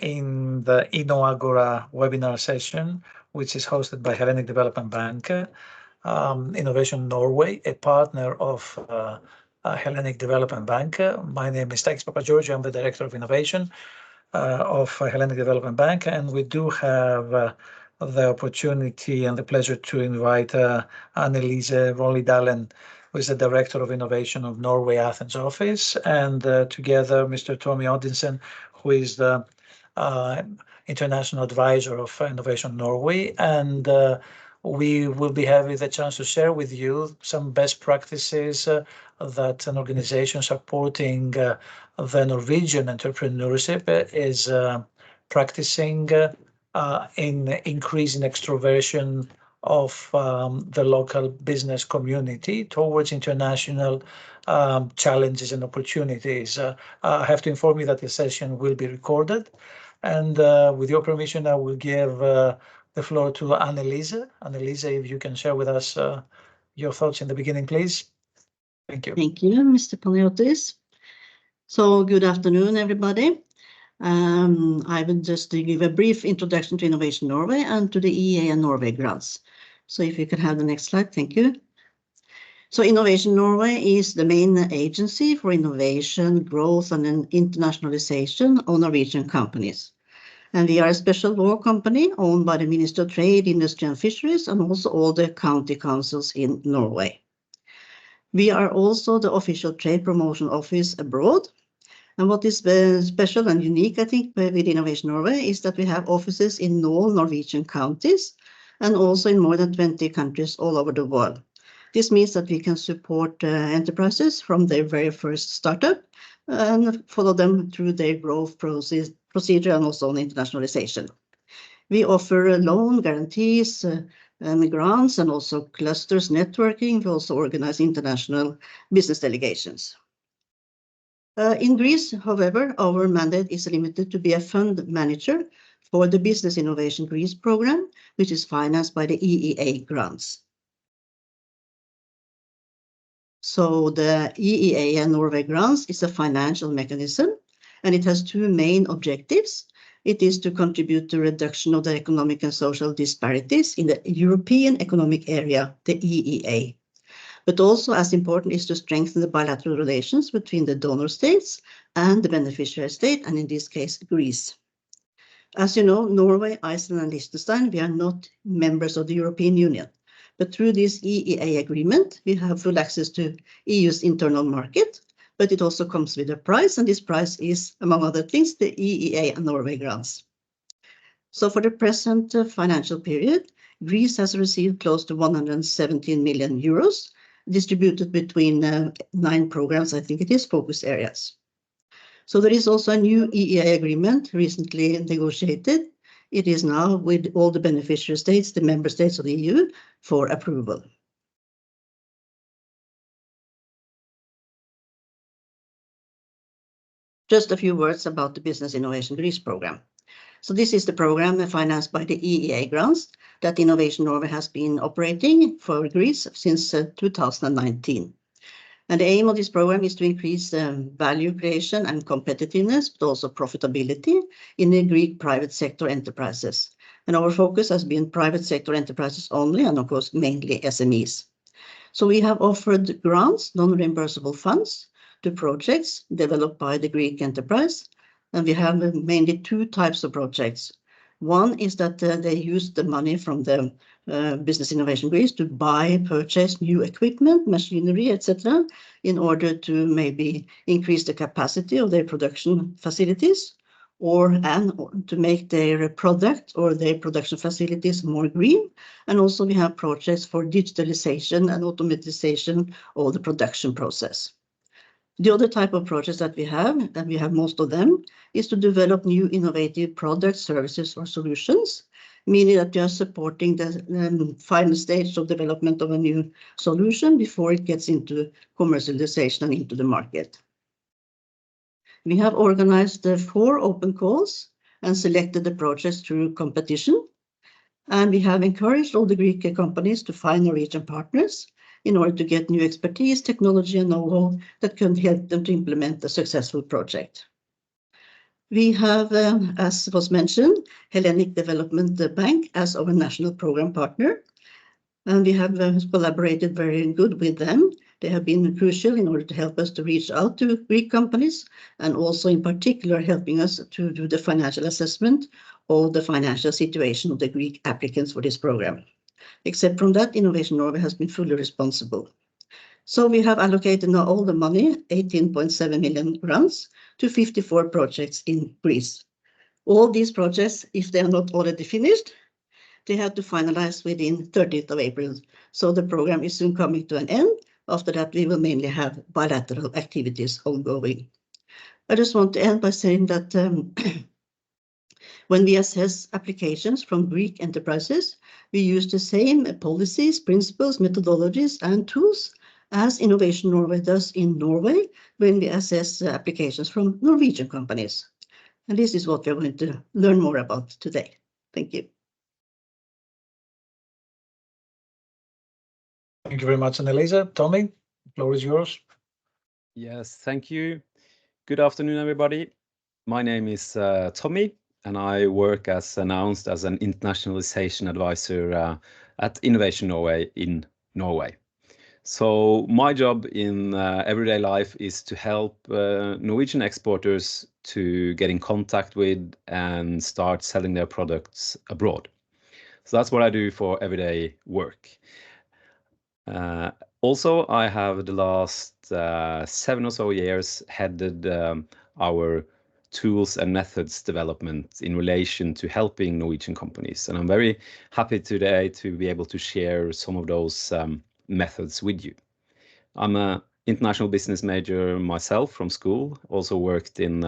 in the InnoAgora webinar session, which is hosted by Hellenic Development Bank, Innovation Norway, a partner of Hellenic Development Bank. My name is Takis Papageorgiou. I'm the Director of Innovation of Hellenic Development Bank, and we do have the opportunity and the pleasure to invite Annelise Vonlidalen, who is the Director of Innovation of Norway Athens office, and together Mr. Tommy Odinson, who is the International Advisor of Innovation Norway. And we will be having the chance to share with you some best practices that an organization supporting the Norwegian entrepreneurship is practicing in increasing extroversion of the local business community towards international challenges and opportunities. I have to inform you that the session will be recorded. And with your permission, I will give the floor to Annelise. Annelise, if you can share with us your thoughts in the beginning, please. Thank you. Thank you, Mr. Panagiotis. So good afternoon, everybody. I will just give a brief introduction to Innovation Norway and to the EEA and Norway grants. So if you could have the next slide, thank you. So Innovation Norway is the main agency for innovation, growth, and internationalization of Norwegian companies. And we are a special law company owned by the Ministry of Trade, Industry and Fisheries, and also all the county councils in Norway. We are also the official trade promotion office abroad. And what is special and unique, I think, with Innovation Norway is that we have offices in all Norwegian counties and also in more than 20 countries all over the world. This means that we can support enterprises from their very first startup and follow them through their growth procedure and also on internationalization. We offer loan guarantees, and grants, and also clusters networking. We also organize international business delegations. In Greece, however, our mandate is limited to be a fund manager for the Business Innovation Greece program, which is financed by the EEA grants. So the EEA and Norway grants is a financial mechanism, and it has two main objectives. It is to contribute to reduction of the economic and social disparities in the European Economic Area, the EEA. But also as important is to strengthen the bilateral relations between the donor states and the beneficiary state, and in this case, Greece. As you know, Norway, Iceland, and Liechtenstein, we are not members of the European Union. But through this EEA agreement, we have full access to EU's internal market, but it also comes with a price, and this price is, among other things, the EEA and Norway grants. So for the present financial period, Greece has received close to 117 million euros, distributed between 9 programs, I think it is, focus areas. So there is also a new EEA agreement recently negotiated. It is now with all the beneficiary states, the member states of the EU, for approval. Just a few words about the Business Innovation Greece program. So this is the program financed by the EEA grants that Innovation Norway has been operating for Greece since 2019. And the aim of this program is to increase value creation and competitiveness, but also profitability in the Greek private sector enterprises. And our focus has been private sector enterprises only, and of course, mainly SMEs. So we have offered grants, non-reimbursable funds, to projects developed by the Greek enterprise. And we have mainly 2 types of projects. One is that they use the money from the Business Innovation Greece to purchase new equipment, machinery, etc., in order to maybe increase the capacity of their production facilities, or to make their product or their production facilities more green. And also we have projects for digitalization and automatization of the production process. The other type of projects that we have, and we have most of them, is to develop new innovative products, services, or solutions, meaning that we are supporting the final stage of development of a new solution before it gets into commercialization and into the market. We have organized 4 open calls and selected the projects through competition. And we have encouraged all the Greek companies to find Norwegian partners in order to get new expertise, technology, and know-how that can help them to implement a successful project. We have, as was mentioned, Hellenic Development Bank as our national program partner, and we have collaborated very good with them. They have been crucial in order to help us to reach out to Greek companies, and also in particular helping us to do the financial assessment of the financial situation of the Greek applicants for this program. Except from that, Innovation Norway has been fully responsible. So we have allocated now all the money, 18.7 million grants, to 54 projects in Greece. All these projects, if they are not already finished, they have to finalize within 30th of April. So the program is soon coming to an end. After that, we will mainly have bilateral activities ongoing. I just want to end by saying that when we assess applications from Greek enterprises, we use the same policies, principles, methodologies, and tools as Innovation Norway does in Norway when we assess applications from Norwegian companies. And this is what we're going to learn more about today. Thank you. Thank you very much, Annelisa. Tommy, the floor is yours. Yes, thank you. Good afternoon, everybody. My name is Tommy, and I work as announced as an internationalization advisor at Innovation Norway in Norway. So my job in everyday life is to help Norwegian exporters to get in contact with and start selling their products abroad. So that's what I do for everyday work. Also, I have the last 7 or so years headed our tools and methods development in relation to helping Norwegian companies. And I'm very happy today to be able to share some of those methods with you. I'm an international business major myself from school, also worked in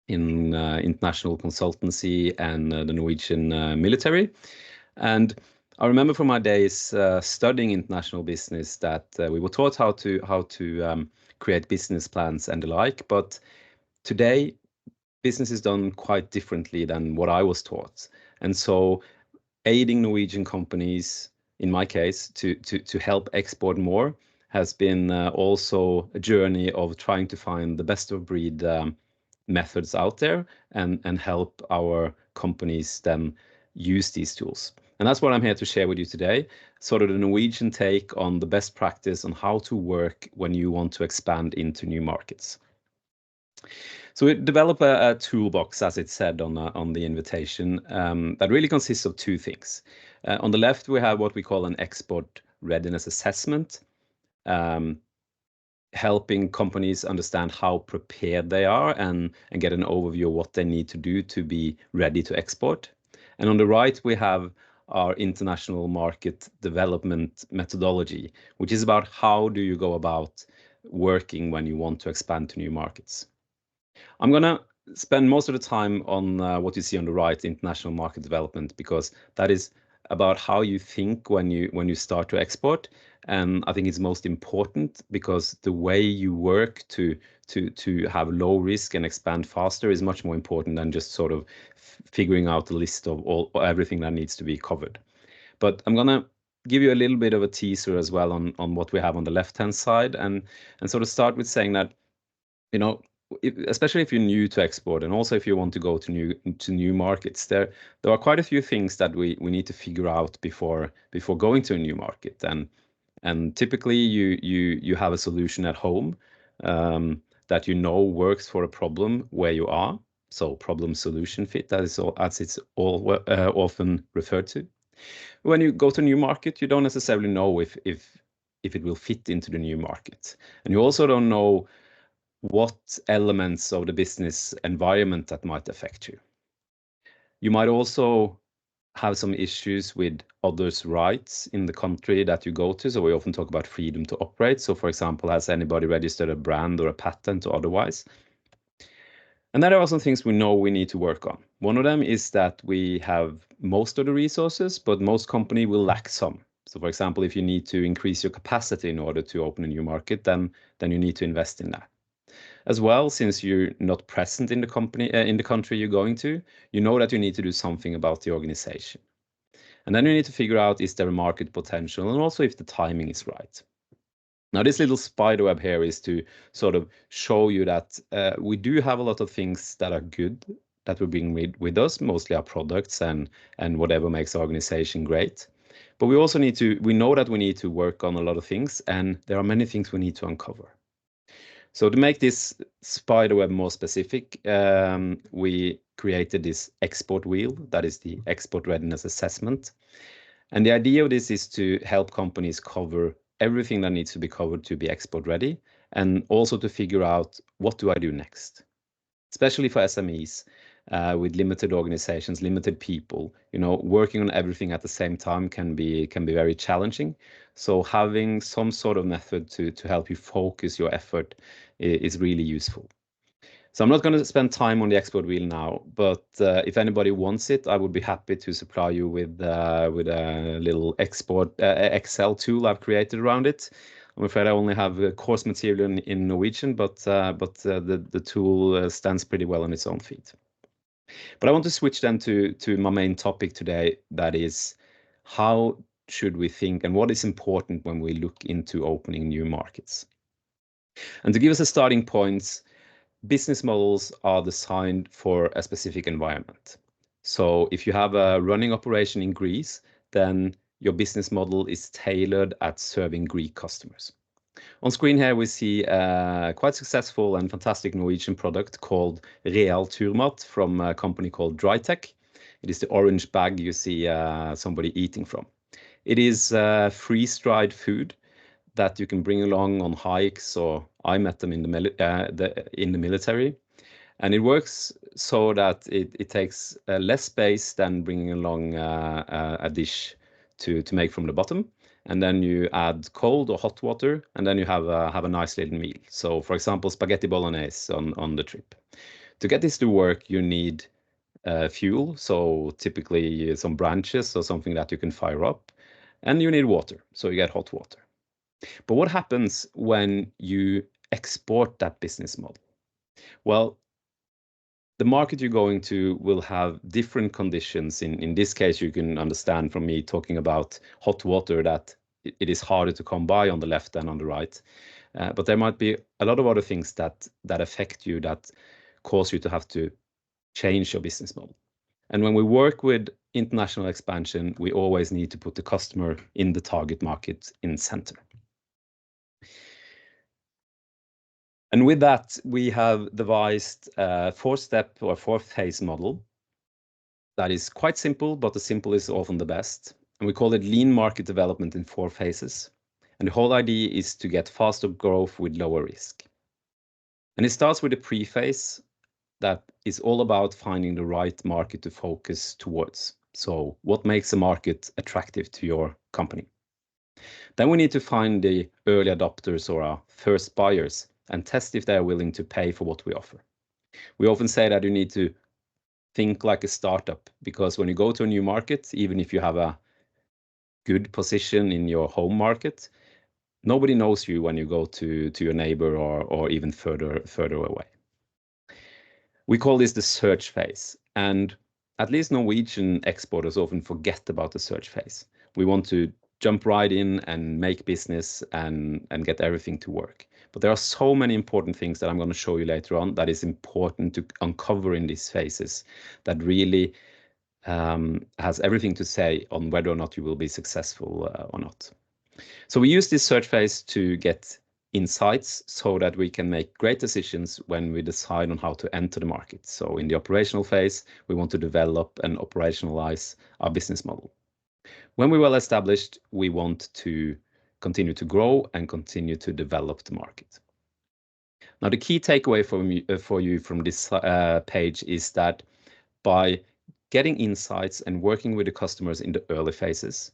international consultancy and the Norwegian military. And I remember from my days studying international business that we were taught how to create business plans and the like. But today, business is done quite differently than what I was taught. And so aiding Norwegian companies, in my case, to help export more has been also a journey of trying to find the best of breed methods out there and help our companies then use these tools. And that's what I'm here to share with you today, sort of the Norwegian take on the best practice on how to work when you want to expand into new markets. So we develop a toolbox, as it said on the invitation, that really consists of two things. On the left, we have what we call an export readiness assessment, helping companies understand how prepared they are and get an overview of what they need to do to be ready to export. And on the right, we have our international market development methodology, which is about how do you go about working when you want to expand to new markets. I'm going to spend most of the time on what you see on the right, international market development, because that is about how you think when you start to export. And I think it's most important because the way you work to have low risk and expand faster is much more important than just sort of figuring out a list of everything that needs to be covered. But I'm going to give you a little bit of a teaser as well on what we have on the left-hand side and sort of start with saying that, you know, especially if you're new to export and also if you want to go to new markets, there are quite a few things that we need to figure out before going to a new market. And typically you have a solution at home that you know works for a problem where you are. So problem solution fit, that is all, as it's all often referred to. When you go to a new market, you don't necessarily know if it will fit into the new market, and you also don't know what elements of the business environment that might affect you. You might also have some issues with others' rights in the country that you go to. So we often talk about freedom to operate. So for example, has anybody registered a brand or a patent or otherwise? And then there are some things we know we need to work on. One of them is that we have most of the resources, but most companies will lack some. So for example, if you need to increase your capacity in order to open a new market, then you need to invest in that. As well, since you're not present in the company, in the country you're going to, you know that you need to do something about the organization. And then you need to figure out, is there a market potential and also if the timing is right. Now, this little spider web here is to sort of show you that we do have a lot of things that are good that we bring with us, mostly our products and whatever makes our organization great. But we also we know that we need to work on a lot of things, and there are many things we need to uncover. So to make this spider web more specific, we created this export wheel, that is the export readiness assessment. And the idea of this is to help companies cover everything that needs to be covered to be export ready, and also to figure out, what do I do next? Especially for SMEs with limited organizations, limited people, working on everything at the same time can be very challenging. So having some sort of method to help you focus your effort is really useful. So I'm not going to spend time on the export wheel now, but if anybody wants it, I would be happy to supply you with a little export Excel tool I've created around it. I'm afraid I only have course material in Norwegian, but the tool stands pretty well on its own feet. But I want to switch then to my main topic today, that is, how should we think and what is important when we look into opening new markets? And to give us a starting point, business models are designed for a specific environment. So if you have a running operation in Greece, then your business model is tailored at serving Greek customers. On screen here, we see a quite successful and fantastic Norwegian product called Real Turmat from a company called Drytech. It is the orange bag you see somebody eating from. It is freeze-dried food that you can bring along on hikes, or I met them in the military. And it works so that it takes less space than bringing along a dish to make from the bottom. And then you add cold or hot water, and then you have a nice little meal. So, for example, spaghetti bolognese on the trip. To get this to work, you need fuel, so typically some branches or something that you can fire up, and you need water, so you get hot water. But what happens when you export that business model? Well, the market you're going to will have different conditions. In this case, you can understand from me talking about hot water that it is harder to come by on the left than on the right. But there might be a lot of other things that affect you, that cause you to have to change your business model. And when we work with international expansion, we always need to put the customer in the target market in center. And with that, we have devised a 4-step or 4-phase model that is quite simple, but the simple is often the best. And we call it lean market development in 4 phases. And the whole idea is to get faster growth with lower risk. And it starts with a pre-phase that is all about finding the right market to focus towards. So what makes a market attractive to your company? Then we need to find the early adopters or our first buyers and test if they are willing to pay for what we offer. We often say that you need to think like a startup, because when you go to a new market, even if you have a good position in your home market, nobody knows you when you go to your neighbor or even further away. We call this the search phase, and at least Norwegian exporters often forget about the search phase. We want to jump right in and make business and get everything to work. But there are so many important things that I'm going to show you later on that is important to uncover in these phases, that really has everything to say on whether or not you will be successful or not. So we use this search phase to get insights so that we can make great decisions when we decide on how to enter the market. So in the operational phase, we want to develop and operationalize our business model. When we're well established, we want to continue to grow and continue to develop the market. Now, the key takeaway for you from this page is that by getting insights and working with the customers in the early phases,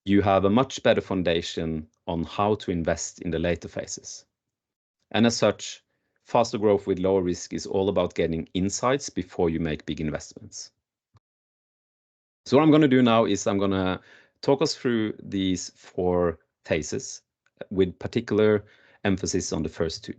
you have a much better foundation on how to invest in the later phases. And as such, faster growth with lower risk is all about getting insights before you make big investments. So what I'm going to do now is I'm going to talk us through these 4 phases with particular emphasis on the first 2.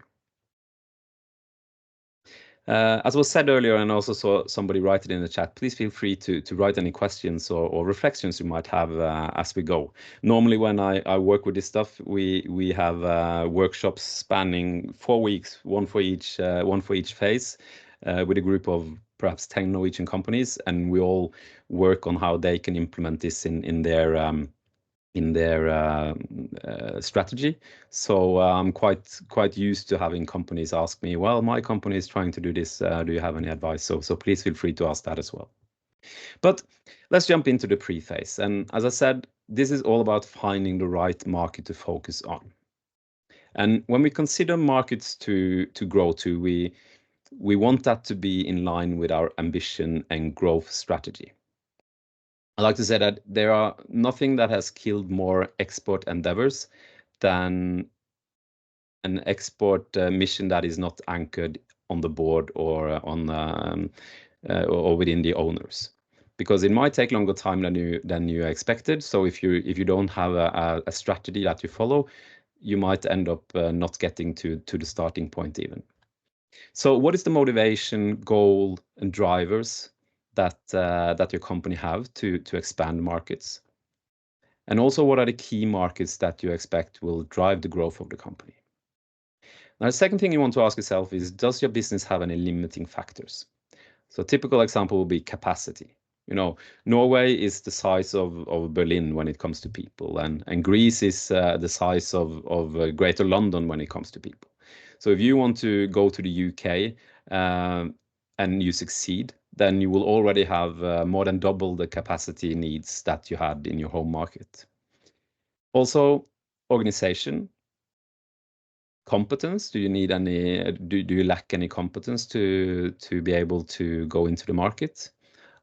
As was said earlier, and also saw somebody write it in the chat, please feel free to write any questions or reflections you might have as we go. Normally, when I work with this stuff, we have workshops spanning 4 weeks, one for each phase, with a group of perhaps 10 Norwegian companies, and we all work on how they can implement this in their strategy. So I'm quite used to having companies ask me, well, my company is trying to do this. Do you have any advice? So please feel free to ask that as well. But let's jump into the pre-phase. And as I said, this is all about finding the right market to focus on. And when we consider markets to grow to, we want that to be in line with our ambition and growth strategy. I like to say that there are nothing that has killed more export endeavors than an export mission that is not anchored on the board or or within the owners, because it might take longer time than you expected. So if you don't have a strategy that you follow, you might end up not getting to the starting point even. So what is the motivation, goal, and drivers that your company have to expand markets? And also, what are the key markets that you expect will drive the growth of the company? Now, the second thing you want to ask yourself is, does your business have any limiting factors? So a typical example will be capacity. You know, Norway is the size of Berlin when it comes to people, and Greece is the size of Greater London when it comes to people. So if you want to go to the UK and you succeed, then you will already have more than double the capacity needs that you had in your home market. Also, organization, competence. Do you need any? Do you lack any competence to be able to go into the market?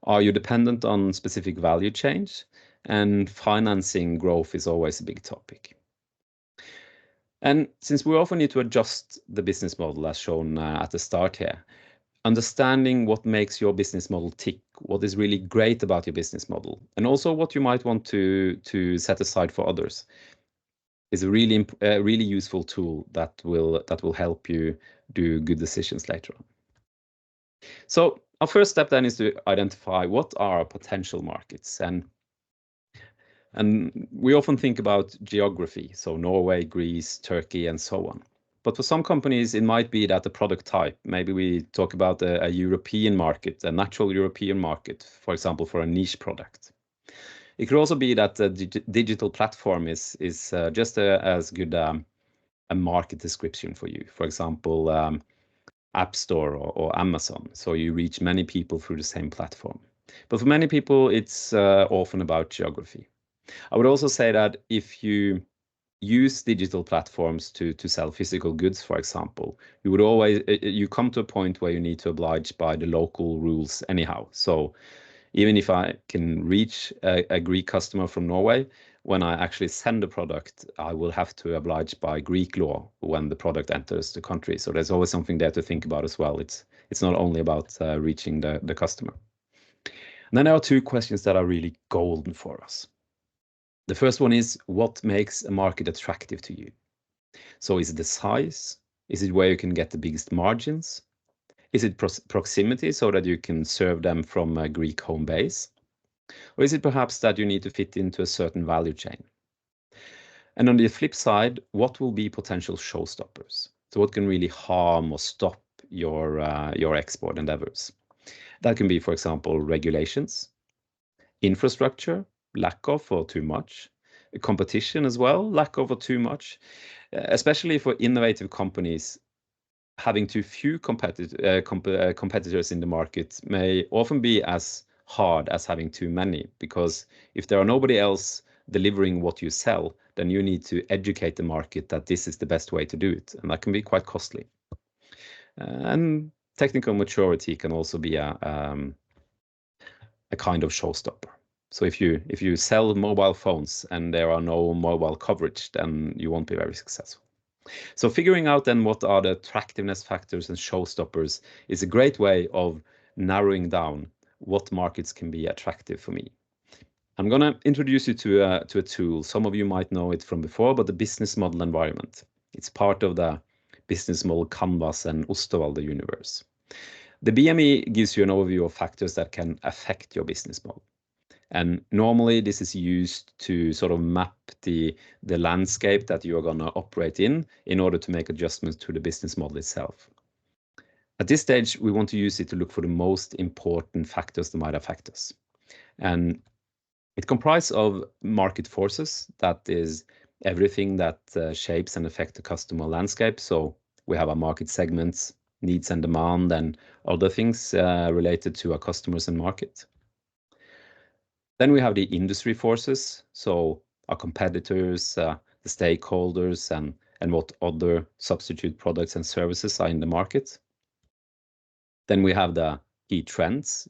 Are you dependent on specific value chains? And financing growth is always a big topic. And since we often need to adjust the business model as shown at the start here, understanding what makes your business model tick, what is really great about your business model, and also what you might want to set aside for others, is a really useful tool that will help you do good decisions later on. So our first step then is to identify what are our potential markets, and we often think about geography, so Norway, Greece, Turkey, and so on. But for some companies, it might be that the product type, maybe we talk about a European market, a natural European market, for example, for a niche product. It could also be that the digital platform is just as good a market description for you. For example, App Store or Amazon. So you reach many people through the same platform. But for many people, it's often about geography. I would also say that if you use digital platforms to sell physical goods, for example, you come to a point where you need to oblige by the local rules anyhow. So even if I can reach a Greek customer from Norway, when I actually send the product, I will have to oblige by Greek law when the product enters the country. So there's always something there to think about as well. It's not only about reaching the customer. And then there are two questions that are really golden for us. The first one is, what makes a market attractive to you? So is it the size? Is it where you can get the biggest margins? Is it proximity so that you can serve them from a Greek home base? Or is it perhaps that you need to fit into a certain value chain? And on the flip side, what will be potential showstoppers? So what can really harm or stop your export endeavors? That can be, for example, regulations, infrastructure, lack of or too much, competition as well, lack of or too much, especially for innovative companies. Having too few competitors in the market may often be as hard as having too many, because if there are nobody else delivering what you sell, then you need to educate the market that this is the best way to do it, and that can be quite costly. And technical maturity can also be a kind of showstopper. So if you sell mobile phones and there are no mobile coverage, then you won't be very successful. So figuring out then what are the attractiveness factors and showstoppers is a great way of narrowing down what markets can be attractive for me. I'm going to introduce you to a tool. Some of you might know it from before, but the business model environment. It's part of the business model canvas and Osterwalder universe. The BME gives you an overview of factors that can affect your business model. And normally this is used to sort of map the landscape that you are going to operate in order to make adjustments to the business model itself. At this stage, we want to use it to look for the most important factors that might affect us. And it comprises of market forces, that is everything that shapes and affects the customer landscape. So we have our market segments, needs and demand, and other things related to our customers and market. Then we have the industry forces, so our competitors, the stakeholders, and what other substitute products and services are in the market. Then we have the key trends.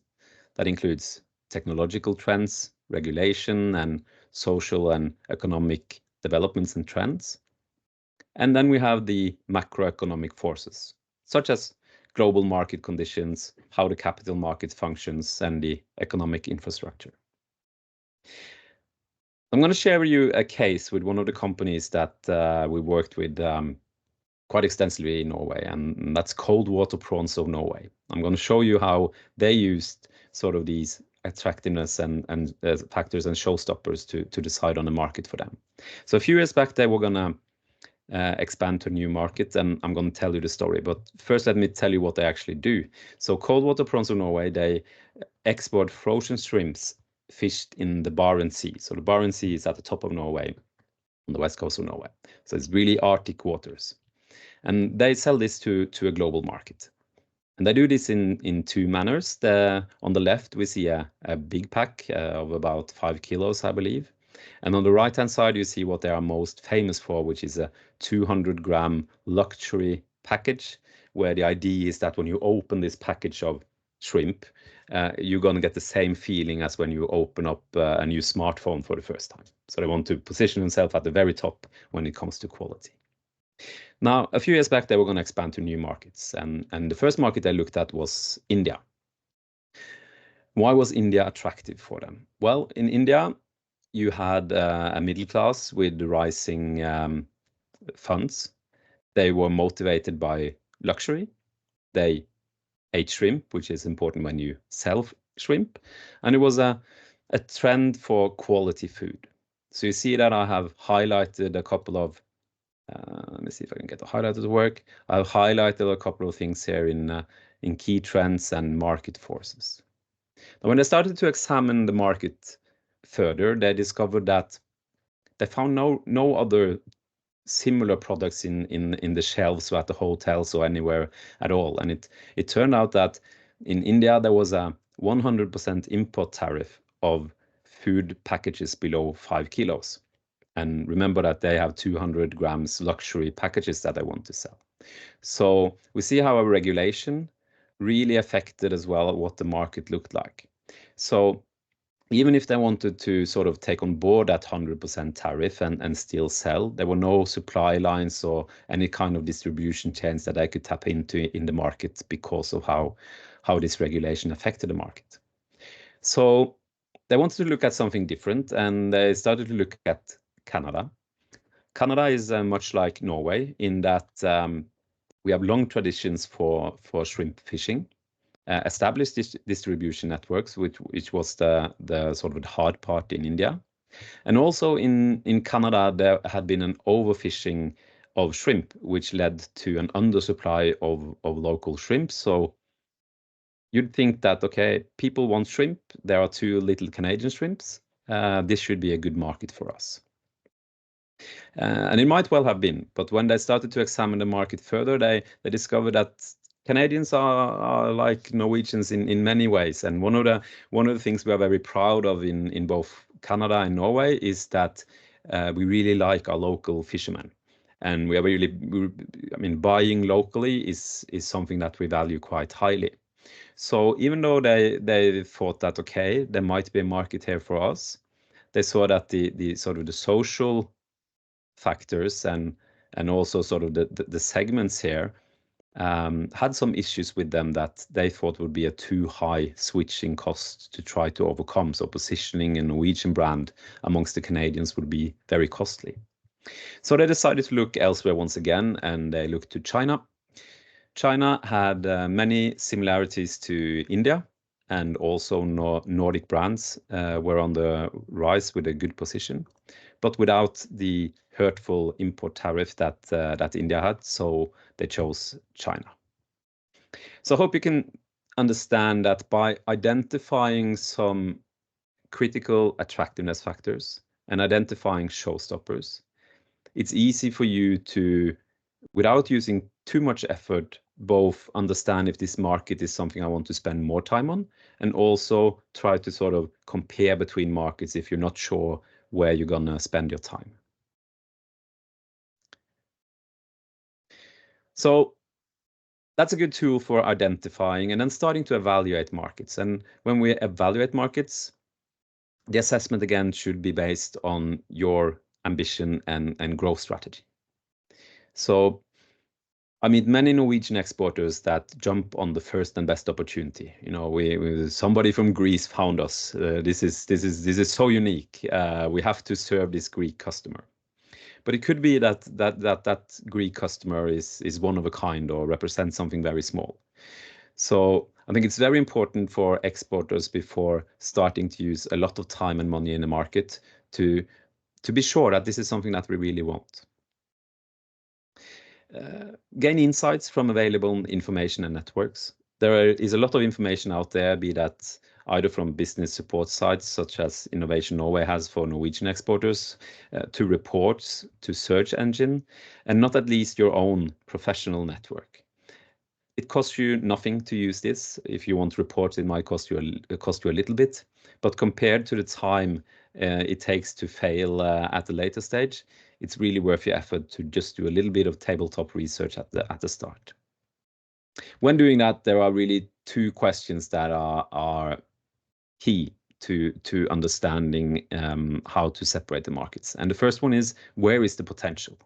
That includes technological trends, regulation, and social and economic developments and trends. And then we have the macroeconomic forces, such as global market conditions, how the capital market functions, and the economic infrastructure. I'm going to share with you a case with one of the companies that we worked with quite extensively in Norway, and that's Cold Water Prawns of Norway. I'm going to show you how they used sort of these attractiveness and factors and showstoppers to decide on a market for them. So a few years back, they were going to expand to a new market, and I'm going to tell you the story. But first, let me tell you what they actually do. So Cold Water Prawns of Norway, they export frozen shrimps fished in the Barents Sea. So the Barents Sea is at the top of Norway, on the west coast of Norway. So it's really Arctic waters. And they sell this to a global market. And they do this in two manners. On the left, we see a big pack of about 5 kilos, I believe. And on the right-hand side, you see what they are most famous for, which is a 200-gram luxury package, where the idea is that when you open this package of shrimp, you're going to get the same feeling as when you open up a new smartphone for the first time. So they want to position themselves at the very top when it comes to quality. Now, a few years back, they were going to expand to new markets. And the first market they looked at was India. Why was India attractive for them? Well, in India, you had a middle class with rising funds. They were motivated by luxury. They ate shrimp, which is important when you sell shrimp. And it was a trend for quality food. So you see that I have highlighted a couple of, let me see if I can get the highlighter to work. I've highlighted a couple of things here in key trends and market forces. Now, when they started to examine the market further, they discovered that they found no other similar products in the shelves or at the hotels or anywhere at all. And it turned out that in India, there was a 100% import tariff of food packages below 5 kilos. And remember that they have 200 grams luxury packages that they want to sell. So we see how a regulation really affected as well what the market looked like. So even if they wanted to sort of take on board that 100% tariff and still sell, there were no supply lines or any kind of distribution chains that they could tap into in the market because of how this regulation affected the market. So they wanted to look at something different, and they started to look at Canada. Canada is much like Norway in that we have long traditions for shrimp fishing. Established distribution networks, which was the sort of the hard part in India. And also in Canada, there had been an overfishing of shrimp, which led to an undersupply of local shrimp. So you'd think that, okay, people want shrimp. There are too little Canadian shrimps. This should be a good market for us. And it might well have been, but when they started to examine the market further, they discovered that Canadians are like Norwegians in many ways, and one of the things we are very proud of in both Canada and Norway is that we really like our local fishermen, and we are really, buying locally is something that we value quite highly. So even though they thought that, okay, there might be a market here for us, they saw that the sort of the social factors and also sort of the segments here had some issues with them that they thought would be a too high switching cost to try to overcome. So positioning a Norwegian brand amongst the Canadians would be very costly. So they decided to look elsewhere once again, and they looked to China. China had many similarities to India, and also Nordic brands were on the rise with a good position, but without the hurtful import tariff that India had, so they chose China. So I hope you can understand that by identifying some critical attractiveness factors and identifying showstoppers, it's easy for you to, without using too much effort, both understand if this market is something I want to spend more time on, and also try to sort of compare between markets if you're not sure where you're gonna spend your time. So that's a good tool for identifying and then starting to evaluate markets. And when we evaluate markets, the assessment again should be based on your ambition and growth strategy. So I meet many Norwegian exporters that jump on the first and best opportunity. You know, somebody from Greece found us. This is so unique. We have to serve this Greek customer. But it could be that Greek customer is one of a kind or represents something very small. So I think it's very important for exporters before starting to use a lot of time and money in the market to be sure that this is something that we really want. Gain insights from available information and networks. There is a lot of information out there, be that either from business support sites such as Innovation Norway has for Norwegian exporters, to reports, to search engine, and not at least your own professional network. It costs you nothing to use this. If you want reports, it might cost you a little bit, but compared to the time it takes to fail at a later stage, it's really worth your effort to just do a little bit of tabletop research at the start. When doing that, there are really two questions that are key to understanding how to separate the markets. And the first one is, where is the potential?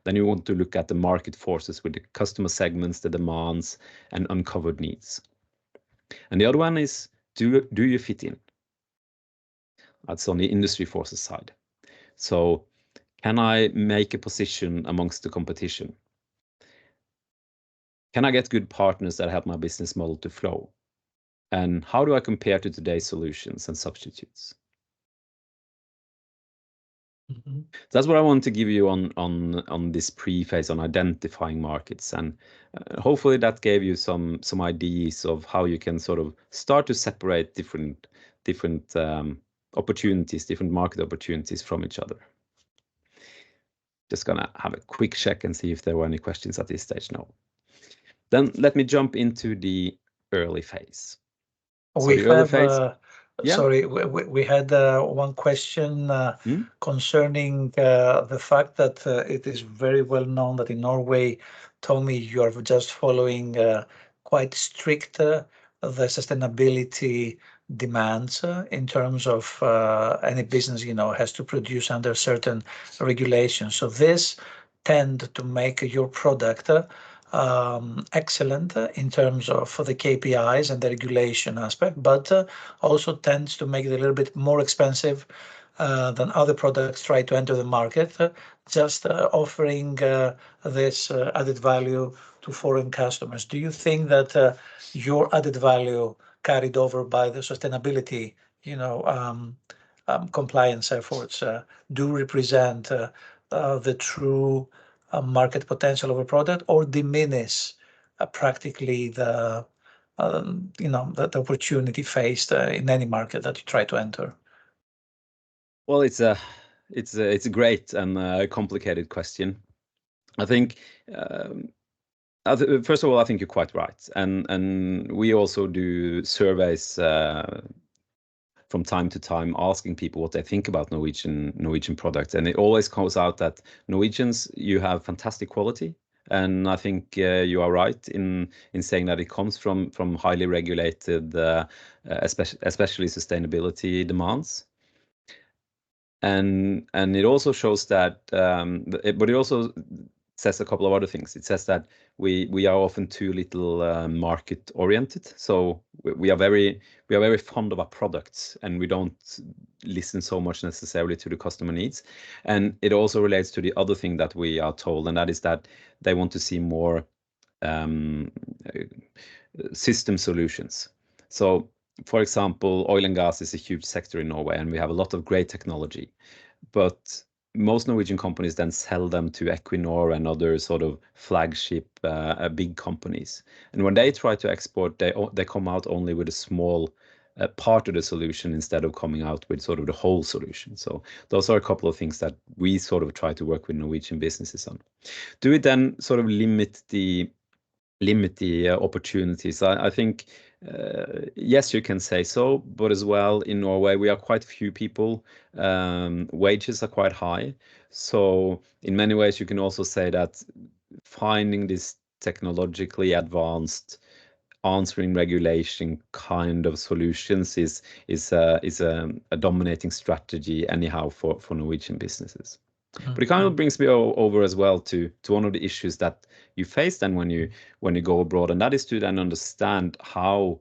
Then you want to look at the market forces with the customer segments, the demands, and uncovered needs. And the other one is, do you fit in? That's on the industry forces side. So can I make a position amongst the competition? Can I get good partners that help my business model to flow? And how do I compare to today's solutions and substitutes? Mm-hmm. That's what I want to give you on this pre-phase on identifying markets, and hopefully that gave you some ideas of how you can sort of start to separate different opportunities, different market opportunities from each other. Just gonna have a quick check and see if there were any questions at this stage. No. Then let me jump into the early phase. So we have, sorry, we had one question concerning the fact that it is very well known that in Norway, Tommy, you are just following quite strict the sustainability demands in terms of any business, you know, has to produce under certain regulations. So this tend to make your product excellent in terms of the KPIs and the regulation aspect, but also tends to make it a little bit more expensive than other products try to enter the market, just offering this added value to foreign customers. Do you think that your added value carried over by the sustainability, you know, compliance efforts do represent the true market potential of a product, or diminish practically the you know, the opportunity faced in any market that you try to enter? Well, it's a great and complicated question. I think first of all, I think you're quite right, and we also do surveys from time to time, asking people what they think about Norwegian products, and it always comes out that Norwegians, you have fantastic quality, and I think you are right in saying that it comes from highly regulated, especially sustainability demands. And it also shows that, but it also says a couple of other things. It says that we are often too little market oriented. So we are very fond of our products, and we don't listen so much necessarily to the customer needs. And it also relates to the other thing that we are told, and that is that they want to see more system solutions. So, for example, oil and gas is a huge sector in Norway, and we have a lot of great technology. But most Norwegian companies then sell them to Equinor and other sort of flagship big companies. And when they try to export, they come out only with a small part of the solution instead of coming out with sort of the whole solution. So those are a couple of things that we sort of try to work with Norwegian businesses on. Do it then sort of limit the opportunities? I think yes, you can say so, but as well in Norway we are quite few people. Wages are quite high, so in many ways you can also say that finding this technologically advanced, answering regulation kind of solutions is a dominating strategy anyhow for Norwegian businesses. But it kind of brings me over as well to one of the issues that you face then when you go abroad, and that is to then understand how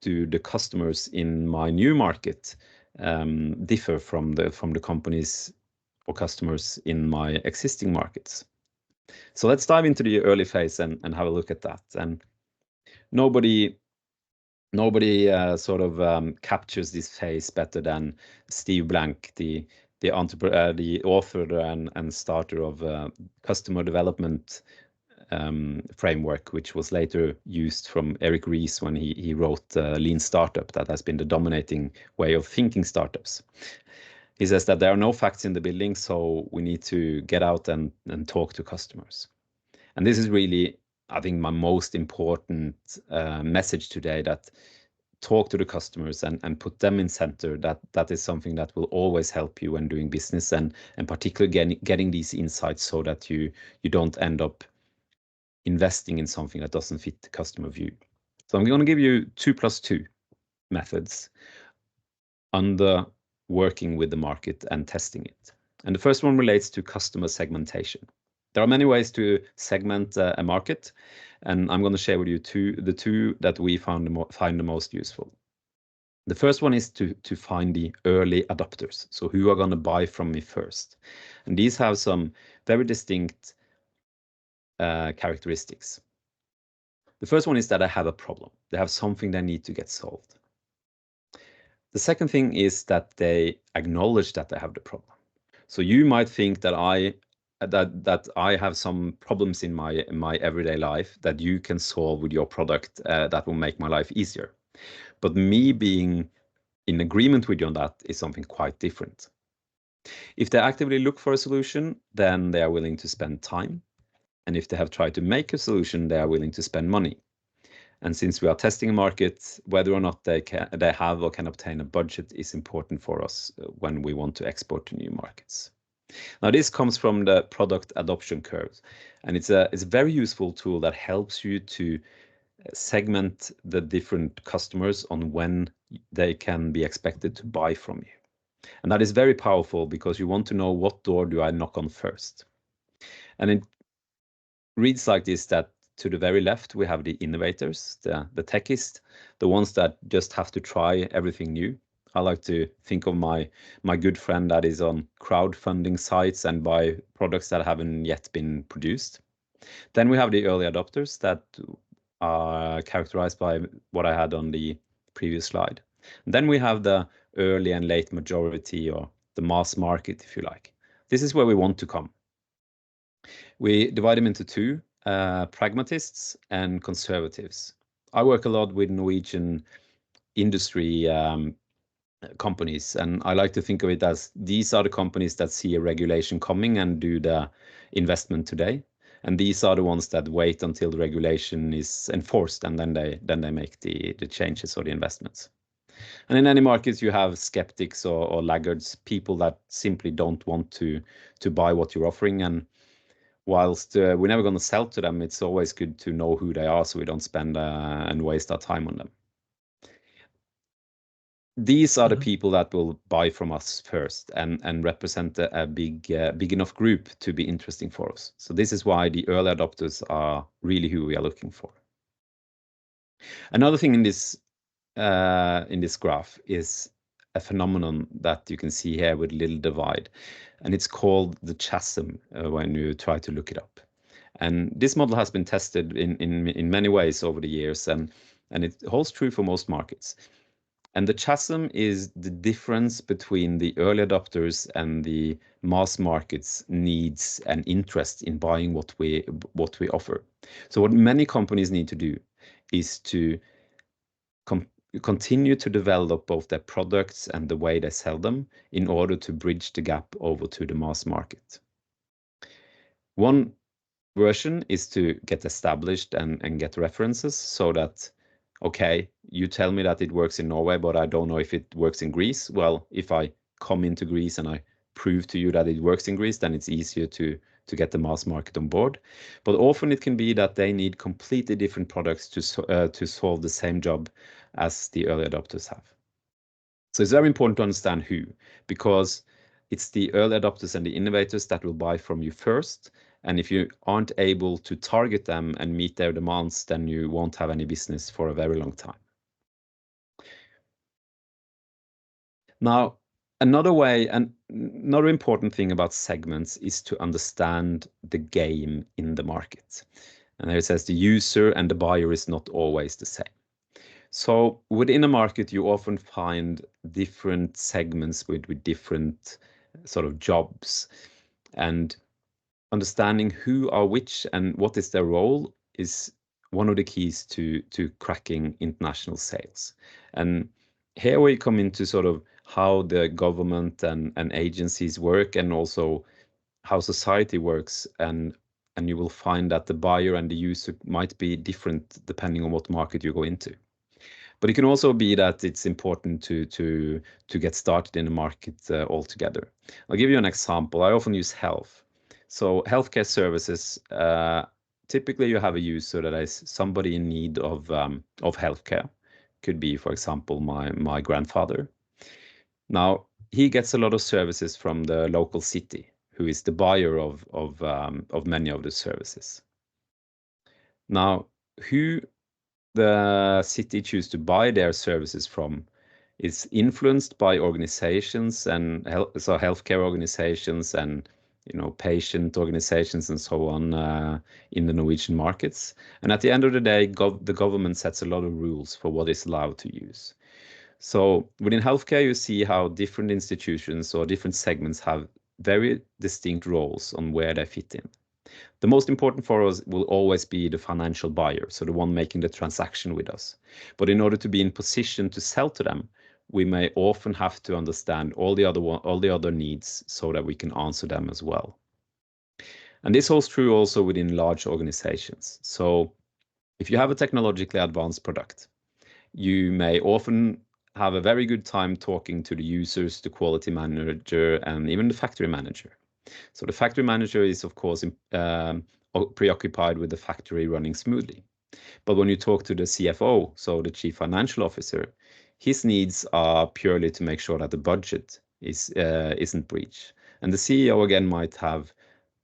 do the customers in my new market differ from the companies or customers in my existing markets. So let's dive into the early phase and have a look at that. And nobody sort of captures this phase better than Steve Blank, the author and starter of customer development framework, which was later used from Eric Ries when he wrote Lean Startup. That has been the dominating way of thinking startups. He says that there are no facts in the building, so we need to get out and talk to customers. And this is really, I think, my most important message today, that talk to the customers and put them in center. That is something that will always help you when doing business, and particularly getting these insights so that you don't end up investing in something that doesn't fit the customer view. So I'm going to give you 2+2 methods under working with the market and testing it. And the first one relates to customer segmentation. There are many ways to segment a market, and I'm going to share with you the two that we find the most useful. The first one is to find the early adopters, so who are going to buy from me first. And these have some very distinct characteristics. The first one is that I have a problem. They have something they need to get solved. The second thing is that they acknowledge that they have the problem. So you might think that I have some problems in my everyday life that you can solve with your product that will make my life easier. But me being in agreement with you on that is something quite different. If they actively look for a solution, then they are willing to spend time. And if they have tried to make a solution, they are willing to spend money. And since we are testing a market, whether or not they have or can obtain a budget is important for us when we want to export to new markets. Now, this comes from the product adoption curve, and it's a very useful tool that helps you to segment the different customers on when they can be expected to buy from you. And that is very powerful because you want to know what door do I knock on first. And it reads like this, that to the very left, we have the innovators, the techies, the ones that just have to try everything new. I like to think of my good friend that is on crowdfunding sites and buy products that haven't yet been produced. Then we have the early adopters that are characterized by what I had on the previous slide. And then we have the early and late majority, or the mass market, if you like. This is where we want to come. We divide them into two, pragmatists and conservatives. I work a lot with Norwegian industry companies, and I like to think of it as these are the companies that see a regulation coming and do the investment today, and these are the ones that wait until the regulation is enforced, and then they make the changes or the investments. And in any markets, you have skeptics or laggards, people that simply don't want to buy what you're offering. And whilst we're never going to sell to them, it's always good to know who they are so we don't spend and waste our time on them. These are the people that will buy from us first and represent a big enough group to be interesting for us. So this is why the early adopters are really who we are looking for. Another thing in this graph is a phenomenon that you can see here with little divide, and it's called the chasm when you try to look it up. And this model has been tested in many ways over the years, and it holds true for most markets. And the chasm is the difference between the early adopters and the mass market's needs and interest in buying what we offer. So what many companies need to do is to continue to develop both their products and the way they sell them in order to bridge the gap over to the mass market. One version is to get established and get references so that, okay, you tell me that it works in Norway, but I don't know if it works in Greece. Well, if I come into Greece and I prove to you that it works in Greece, then it's easier to get the mass market on board. But often it can be that they need completely different products to solve the same job as the early adopters have. So it's very important to understand who, because it's the early adopters and the innovators that will buy from you first. And if you aren't able to target them and meet their demands, then you won't have any business for a very long time. Now, another way and another important thing about segments is to understand the game in the market. And there it says the user and the buyer is not always the same. So within a market, you often find different segments with different sort of jobs, and understanding who are which and what is their role is one of the keys to cracking international sales. And here we come into sort of how the government and agencies work, and also how society works, and you will find that the buyer and the user might be different depending on what market you go into. But it can also be that it's important to get started in the market altogether. I'll give you an example. I often use health. So healthcare services, typically you have a user that is somebody in need of healthcare. Could be, for example, my grandfather. Now, he gets a lot of services from the local city, who is the buyer of many of the services. Now, who the city choose to buy their services from is influenced by organizations and healthcare organizations and patient organizations and so on in the Norwegian markets. And at the end of the day, the government sets a lot of rules for what is allowed to use. So within healthcare, you see how different institutions or different segments have very distinct roles on where they fit in. The most important for us will always be the financial buyer, so the one making the transaction with us. But in order to be in position to sell to them, we may often have to understand all the other needs so that we can answer them as well. And this holds true also within large organizations. So if you have a technologically advanced product, you may often have a very good time talking to the users, the quality manager, and even the factory manager. So the factory manager is, of course, preoccupied with the factory running smoothly. But when you talk to the CFO, so the chief financial officer, his needs are purely to make sure that the budget isn't breached. And the CEO, again, might have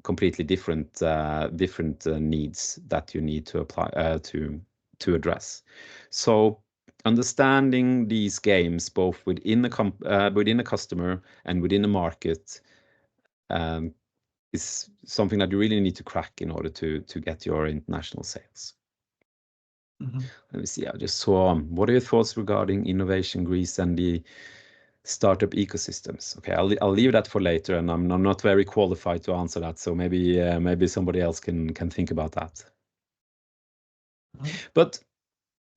completely different needs that you need to apply to address. So understanding these games, both within a customer and within a market, is something that you really need to crack in order to get your international sales. Let me see. I just saw. What are your thoughts regarding Innovation Greece and the startup ecosystems? Okay, I'll leave that for later, and I'm not very qualified to answer that. So maybe somebody else can think about that. But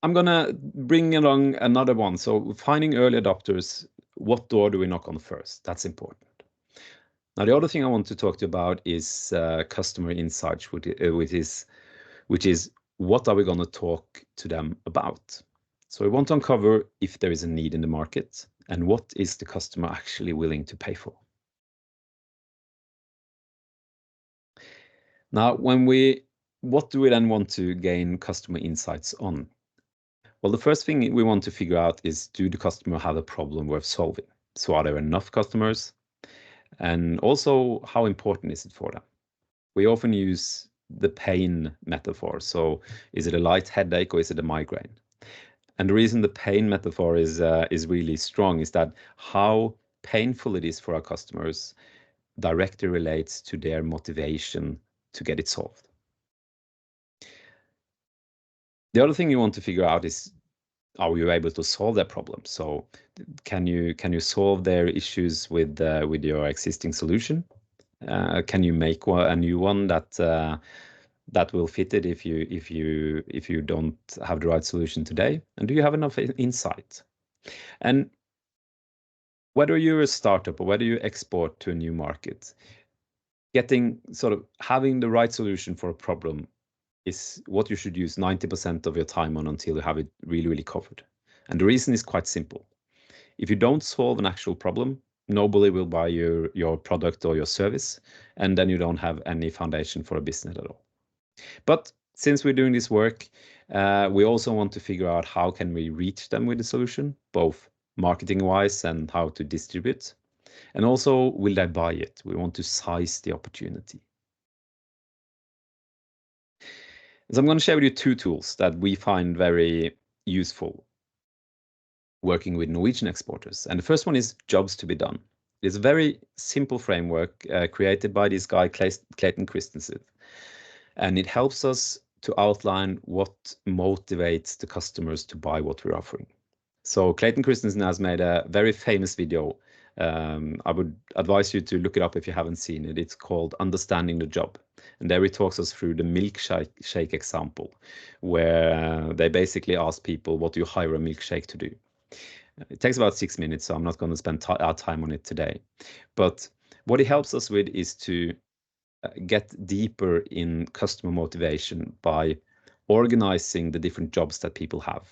I'm gonna bring along another one. So finding early adopters. What door do we knock on first? That's important. Now, the other thing I want to talk to you about is customer insights, which is what are we going to talk to them about? So we want to uncover if there is a need in the market and what is the customer actually willing to pay for. Now, what do we then want to gain customer insights on? Well, the first thing we want to figure out is, do the customer have a problem worth solving? So are there enough customers? And also, how important is it for them? We often use the pain metaphor. So is it a light headache or is it a migraine? And the reason the pain metaphor is really strong is that how painful it is for our customers directly relates to their motivation to get it solved. The other thing you want to figure out is, are you able to solve their problems? So can you solve their issues with your existing solution? Can you make a new one that will fit it if you don't have the right solution today? And do you have enough insight? And whether you're a startup or whether you export to a new market, having the right solution for a problem is what you should use 90% of your time on until you have it really, really covered. And the reason is quite simple. If you don't solve an actual problem, nobody will buy your product or your service, and then you don't have any foundation for a business at all. But since we're doing this work, we also want to figure out how can we reach them with the solution, both marketing-wise and how to distribute. And also, will they buy it? We want to size the opportunity. So I'm going to share with you two tools that we find very useful working with Norwegian exporters. And the first one is Jobs to be Done. It's a very simple framework created by this guy, Clayton Christensen. And it helps us to outline what motivates the customers to buy what we're offering. So Clayton Christensen has made a very famous video. I would advise you to look it up if you haven't seen it. It's called Understanding the Job. And there he talks us through the milkshake example, where they basically ask people, what do you hire a milkshake to do? It takes about 6 minutes, so I'm not going to spend our time on it today. But what it helps us with is to get deeper in customer motivation by organizing the different jobs that people have.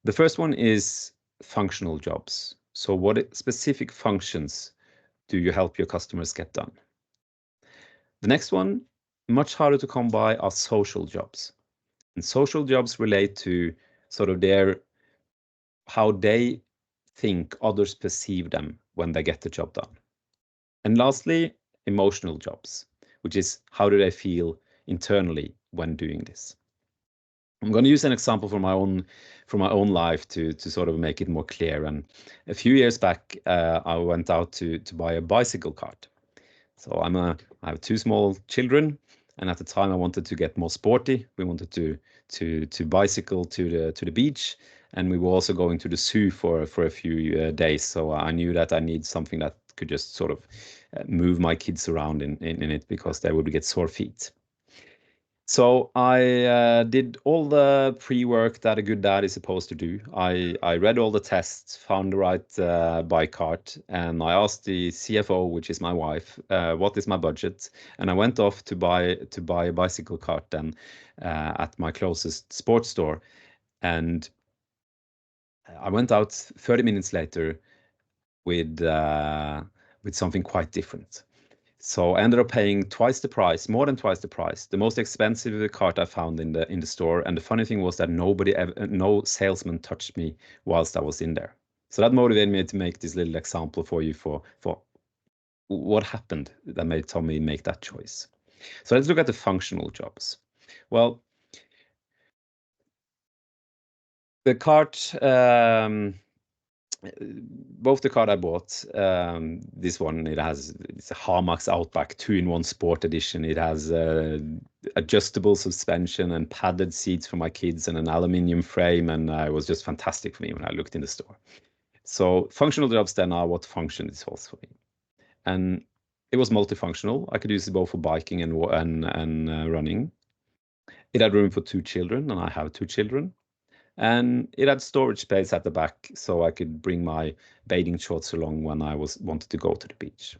The first one is functional jobs. So what specific functions do you help your customers get done? The next one, much harder to come by, are social jobs. And social jobs relate to sort of how they think others perceive them when they get the job done. And lastly, emotional jobs, which is how do they feel internally when doing this. I'm going to use an example from my own life to sort of make it more clear. And a few years back, I went out to buy a bicycle cart. So I have two small children, and at the time I wanted to get more sporty. We wanted to bicycle to the beach, and we were also going to the zoo for a few days. So I knew that I need something that could just sort of move my kids around in it, because they would get sore feet. So I did all the pre-work that a good dad is supposed to do. I read all the tests, found the right bike cart, and I asked the CFO, which is my wife, what is my budget? And I went off to buy a bicycle cart then at my closest sports store. And I went out 30 minutes later with something quite different. So I ended up paying twice the price, more than twice the price, the most expensive cart I found in the store. And the funny thing was that no salesman touched me whilst I was in there. So that motivated me to make this little example for you for what happened that made Tommy make that choice. So let's look at the functional jobs. Well, the cart, both the card I bought, this one, it's a Harmax Outback 2-in-1 Sport Edition. It has adjustable suspension and padded seats for my kids and an aluminium frame, and it was just fantastic for me when I looked in the store. So functional jobs then are what function it holds for me. And it was multifunctional. I could use it both for biking and running. It had room for 2 children, and I have 2 children. And it had storage space at the back, so I could bring my bathing shorts along when I wanted to go to the beach.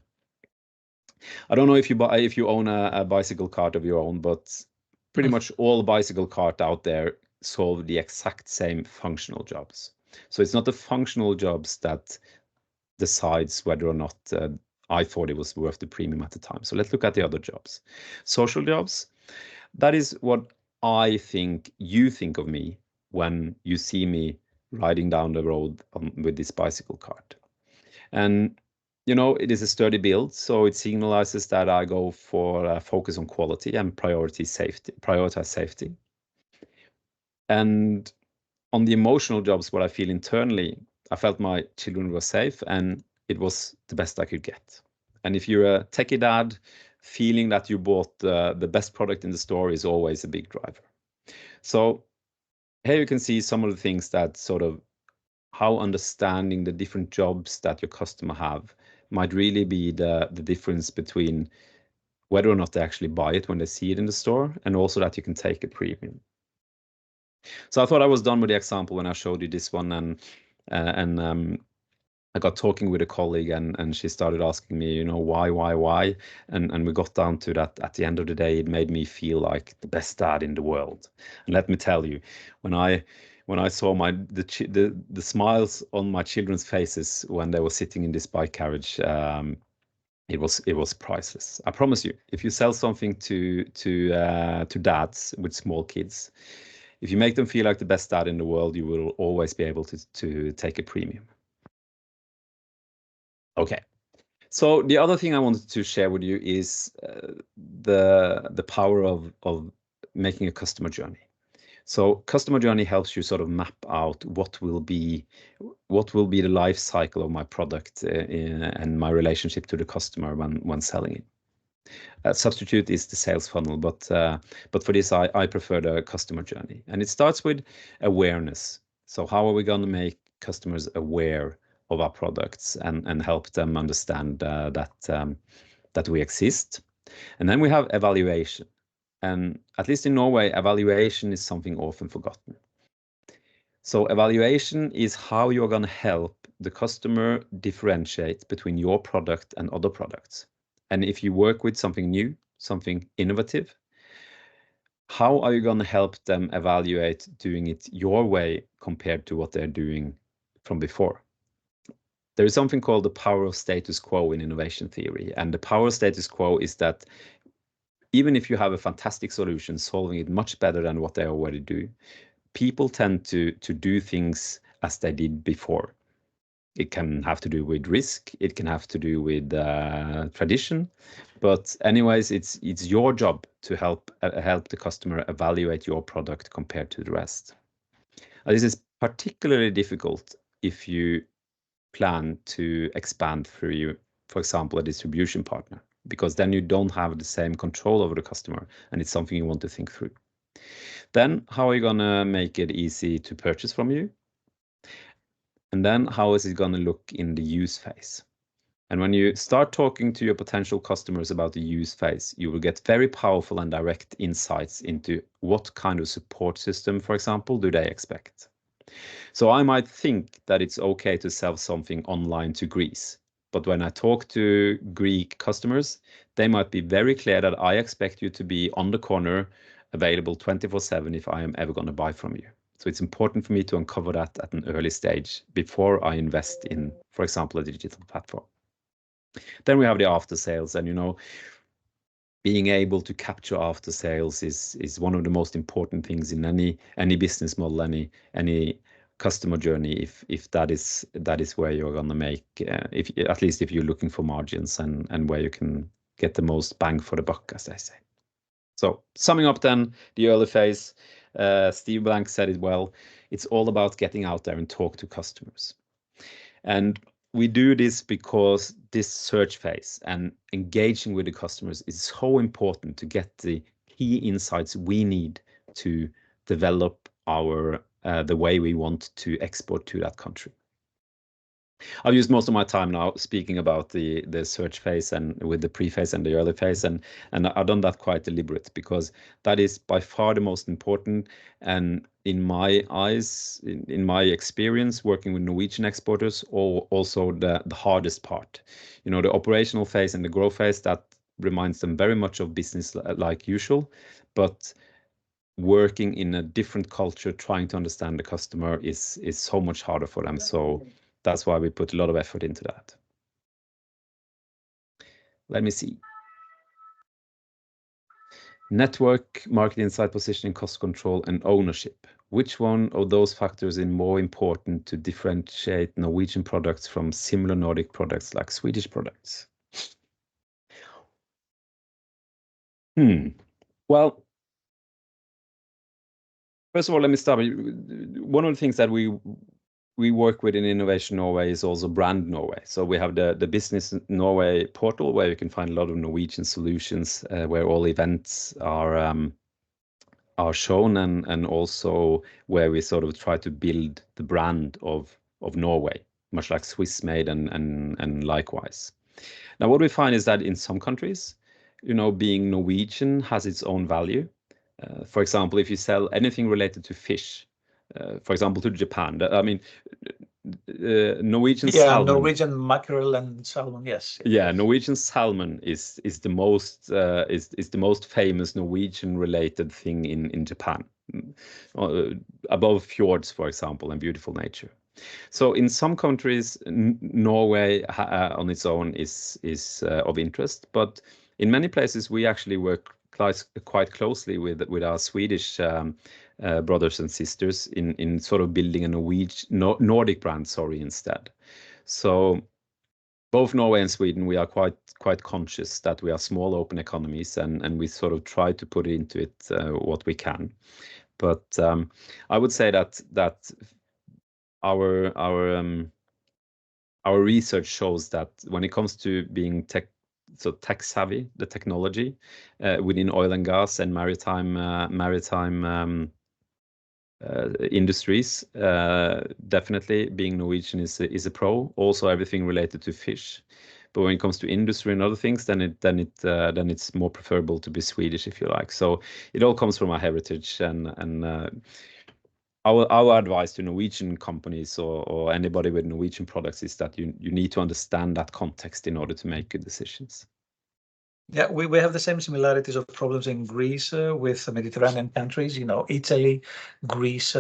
I don't know if you own a bicycle cart of your own, but pretty much all bicycle cart out there solve the exact same functional jobs. So it's not the functional jobs that decides whether or not I thought it was worth the premium at the time. So let's look at the other jobs. Social jobs, that is what I think you think of me when you see me riding down the road with this bicycle cart. And, you know, it is a sturdy build, so it signalizes that I go for a focus on quality and prioritize safety. And on the emotional jobs, what I feel internally, I felt my children were safe and it was the best I could get. And if you're a techie dad, feeling that you bought the best product in the store is always a big driver. So here you can see some of the things that sort of how understanding the different jobs that your customer have might really be the difference between whether or not they actually buy it when they see it in the store, and also that you can take a premium. So I thought I was done with the example when I showed you this one, and I got talking with a colleague, and she started asking me, you know, why, and we got down to that. At the end of the day, it made me feel like the best dad in the world. And let me tell you, when I saw the smiles on my children's faces when they were sitting in this bike carriage, it was priceless. I promise you, if you sell something to dads with small kids, if you make them feel like the best dad in the world, you will always be able to take a premium. Okay. So the other thing I wanted to share with you is the power of making a customer journey. So customer journey helps you sort of map out what will be the life cycle of my product and my relationship to the customer when selling it. Substitute is the sales funnel, but for this I prefer the customer journey, and it starts with awareness. So how are we going to make customers aware of our products and help them understand that we exist? And then we have evaluation, and at least in Norway, evaluation is something often forgotten. So evaluation is how you're going to help the customer differentiate between your product and other products. And if you work with something new, something innovative, how are you going to help them evaluate doing it your way compared to what they're doing from before? There is something called the power of status quo in innovation theory. And the power of status quo is that even if you have a fantastic solution solving it much better than what they already do, people tend to do things as they did before. It can have to do with risk. It can have to do with tradition. But anyways, it's your job to help the customer evaluate your product compared to the rest. This is particularly difficult if you plan to expand through, for example, a distribution partner, because then you don't have the same control over the customer, and it's something you want to think through. Then how are you going to make it easy to purchase from you? And then how is it going to look in the use phase? And when you start talking to your potential customers about the use phase, you will get very powerful and direct insights into what kind of support system, for example, do they expect. So I might think that it's okay to sell something online to Greece. But when I talk to Greek customers, they might be very clear that I expect you to be on the corner, available 24/7 if I am ever going to buy from you. So it's important for me to uncover that at an early stage before I invest in, for example, a digital platform. Then we have the after sales, and being able to capture after sales is one of the most important things in any business model, any customer journey. If that is where you're going to make, at least if you're looking for margins and where you can get the most bang for the buck, as they say. So summing up then the early phase, Steve Blank said it well. It's all about getting out there and talk to customers. And we do this because this search phase and engaging with the customers is so important to get the key insights we need to develop the way we want to export to that country. I've used most of my time now speaking about the search phase and with the pre-phase and the early phase, and I've done that quite deliberate because that is by far the most important. And in my eyes, in my experience working with Norwegian exporters, or also the hardest part, the operational phase and the growth phase, that reminds them very much of business like usual, but working in a different culture, trying to understand the customer is so much harder for them. So that's why we put a lot of effort into that. Let me see. Network, market insight, positioning, cost control, and ownership. Which one of those factors is more important to differentiate Norwegian products from similar Nordic products like Swedish products? Well, first of all, let me start with one of the things that we work with in Innovation Norway is also Brand Norway. So we have the Business Norway portal where you can find a lot of Norwegian solutions, where all events are are shown, and also where we sort of try to build the brand of Norway, much like Swiss made and likewise. Now, what we find is that in some countries, being Norwegian has its own value. For example, if you sell anything related to fish, for example, to Japan, I mean, Norwegian salmon. Norwegian mackerel and salmon. Yes. Yeah, Norwegian salmon is the most famous Norwegian related thing in Japan, above fjords, for example, and beautiful nature. So in some countries, Norway on its own is of interest, but in many places we actually work quite closely with our Swedish brothers and sisters in sort of building a Nordic brand, instead. So both Norway and Sweden, we are quite conscious that we are small open economies, and we sort of try to put into it what we can. But I would say that our research shows that when it comes to being tech savvy, the technology within oil and gas and maritime industries, definitely being Norwegian is a pro. Also, everything related to fish. But when it comes to industry and other things, then it's more preferable to be Swedish, if you like. So it all comes from our heritage, and our advice to Norwegian companies or anybody with Norwegian products is that you need to understand that context in order to make good decisions. Yeah, we have the same similarities of problems in Greece with Mediterranean countries. Italy, Greece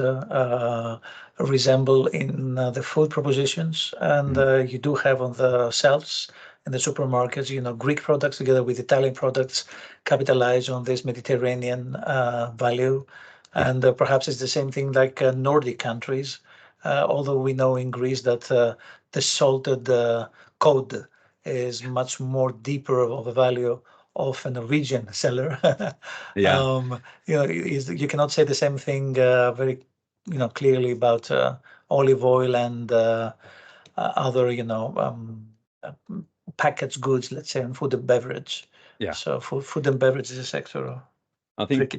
resemble in the food propositions, and you do have on the shelves in the supermarkets, Greek products together with Italian products capitalize on this Mediterranean value. And perhaps it's the same thing like Nordic countries, although we know in Greece that the salted cod is much more deeper of a value of a Norwegian seller. Yeah. You cannot say the same thing very, clearly about olive oil and other, packaged goods, let's say, and food and beverage. Yeah. So food and beverage is a sector. I think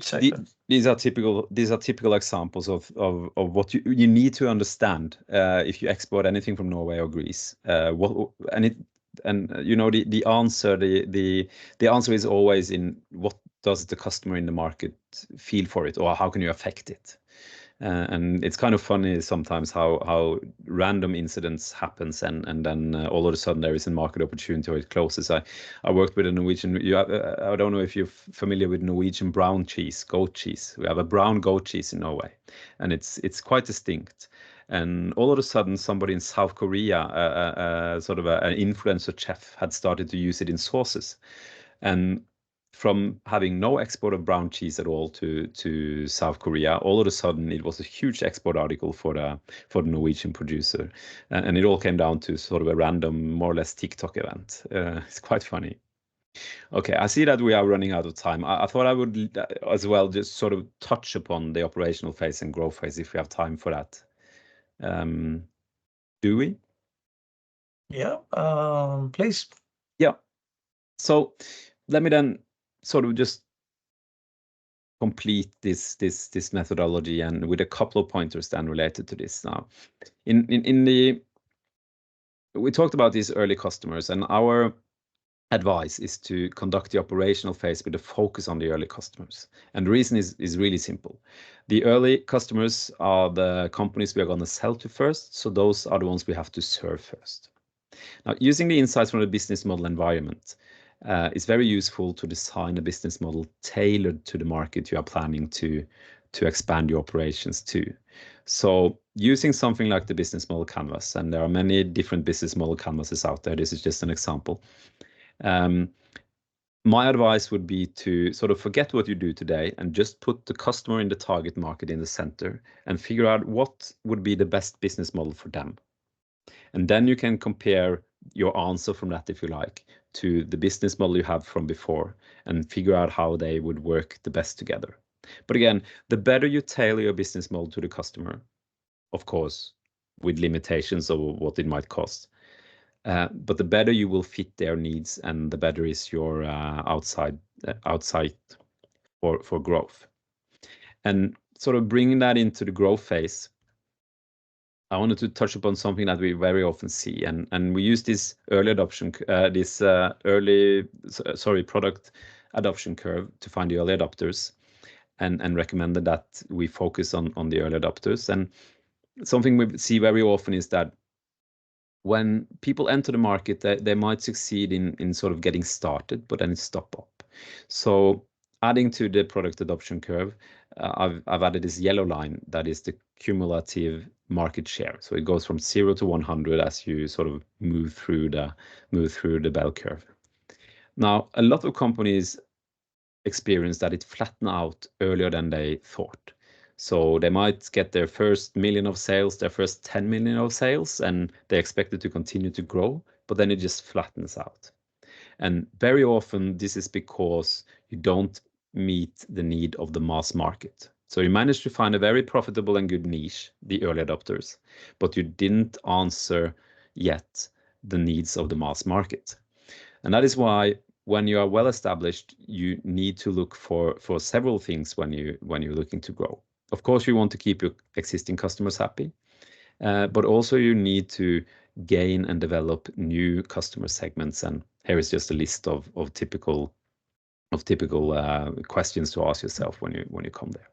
these are typical examples of what you need to understand if you export anything from Norway or Greece. The answer is always in what does the customer in the market feel for it, or how can you affect it. And it's kind of funny sometimes how random incidents happens, and then all of a sudden there is a market opportunity or it closes. I worked with a Norwegian. I don't know if you're familiar with Norwegian brown cheese, goat cheese. We have a brown goat cheese in Norway, and it's quite distinct. And all of a sudden, somebody in South Korea, sort of an influencer chef, had started to use it in sauces, and from having no export of brown cheese at all to South Korea, all of a sudden it was a huge export article for the Norwegian producer, and it all came down to sort of a random, more or less TikTok event. It's quite funny. Okay, I see that we are running out of time. I thought I would as well just sort of touch upon the operational phase and growth phase if we have time for that. Do we? Yeah, please. Yeah. So let me then sort of just complete this methodology, and with a couple of pointers then related to this. Now, we talked about these early customers, and our advice is to conduct the operational phase with a focus on the early customers. And the reason is really simple. The early customers are the companies we are going to sell to first, so those are the ones we have to serve first. Now, using the insights from the business model environment, it's very useful to design a business model tailored to the market you are planning to expand your operations to. So using something like the business model canvas, and there are many different business model canvases out there, this is just an example. My advice would be to sort of forget what you do today and just put the customer in the target market in the center and figure out what would be the best business model for them. And then you can compare your answer from that, if you like, to the business model you have from before and figure out how they would work the best together. But again, the better you tailor your business model to the customer, of course, with limitations of what it might cost, but the better you will fit their needs, and the better is your outside for growth. And sort of bringing that into the growth phase, I wanted to touch upon something that we very often see, and we use this early adoption, product adoption curve to find the early adopters, and recommended that we focus on the early adopters. And something we see very often is that when people enter the market, they might succeed in sort of getting started, but then stop up. So adding to the product adoption curve, I've added this yellow line that is the cumulative market share. So it goes from 0 to 100 as you sort of move through the bell curve. Now, a lot of companies experience that it flatten out earlier than they thought. So they might get their first million of sales, their first 10 million of sales, and they expect it to continue to grow, but then it just flattens out. And very often this is because you don't meet the need of the mass market. So you managed to find a very profitable and good niche, the early adopters, but you didn't answer yet the needs of the mass market. And that is why when you are well established, you need to look for several things when you're looking to grow. Of course, you want to keep your existing customers happy, but also you need to gain and develop new customer segments. And here is just a list of typical questions to ask yourself when you come there.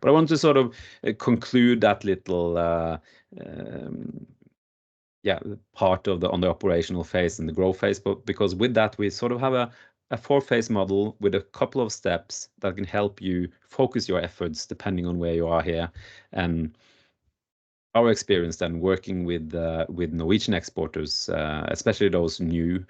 But I want to sort of conclude that little part of on the operational phase and the growth phase, but because with that we sort of have a 4-phase model with a couple of steps that can help you focus your efforts depending on where you are here. And our experience then working with Norwegian exporters, especially those new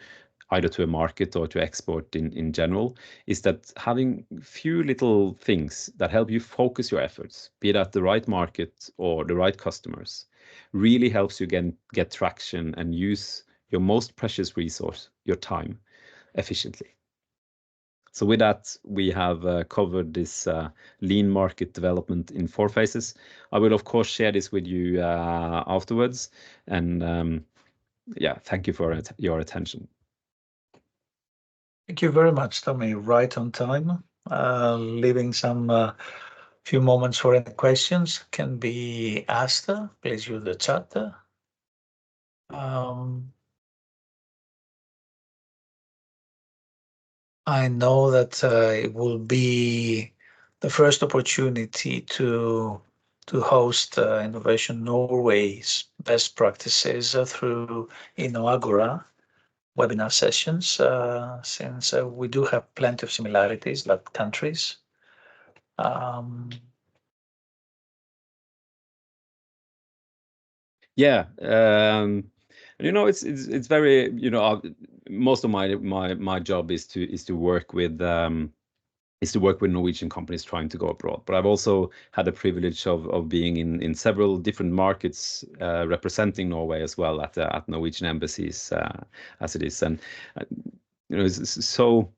either to a market or to export in general, is that having few little things that help you focus your efforts, be that the right market or the right customers, really helps you get traction and use your most precious resource, your time, efficiently. So with that, we have covered this lean market development in 4 phases. I will, of course, share this with you afterwards. And thank you for your attention. Thank you very much, Tommy. Right on time. Leaving some few moments for any questions can be asked. Please use the chat. I know that it will be the first opportunity to host Innovation Norway's best practices through InnoAgora webinar sessions, since we do have plenty of similarities like countries. It's very, most of my job is to work with Norwegian companies trying to go abroad. But I've also had the privilege of being in several different markets representing Norway as well at Norwegian embassies as it is. And so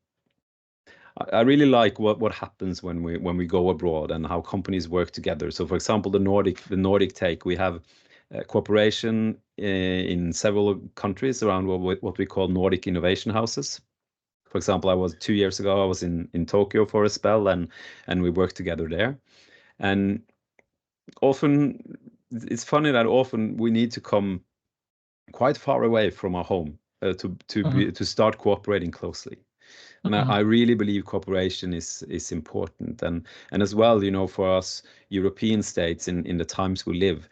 I really like what happens when we go abroad and how companies work together. So for example, the Nordic take, we have cooperation in several countries around what we call Nordic innovation houses. For example, 2 years ago, I was in Tokyo for a spell, and we worked together there. And often, it's funny that often we need to come quite far away from our home to start cooperating closely. And I really believe cooperation is important, and as well, for us European states in the times we live,